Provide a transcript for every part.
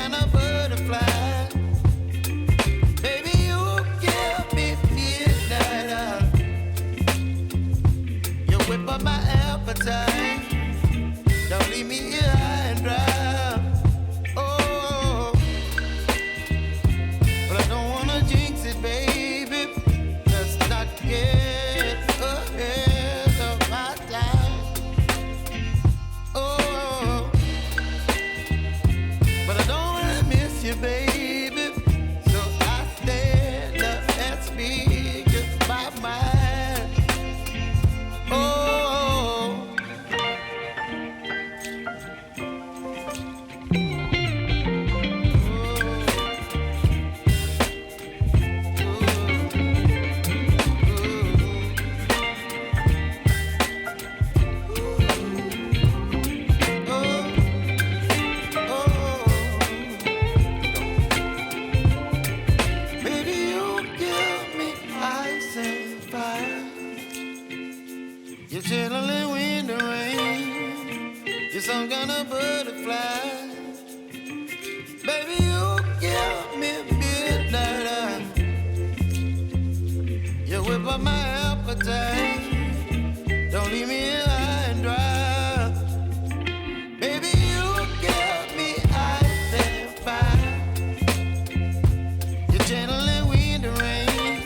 kind of butterfly. Baby, you give me midnight. You whip up my appetite. Don't leave me here high and dry. Oh, but I don't wanna jinx it, baby. Let's not get ahead of my time. Oh, but I don't wanna miss you, baby. So I stand up and speak my mind. Oh. Baby, you give me ice and fire. You're chilling wind and rain. You're some kind of butterfly. Baby, you give me midnight. You whip up my appetite. Don't leave me here high and dry. Baby, you give me ice and fire. You're channeling wind and rain.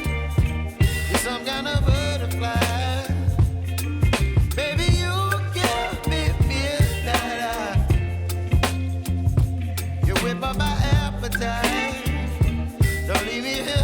You're some kind of butterfly. Baby, you give me midnight. You whip up my appetite. Don't leave me here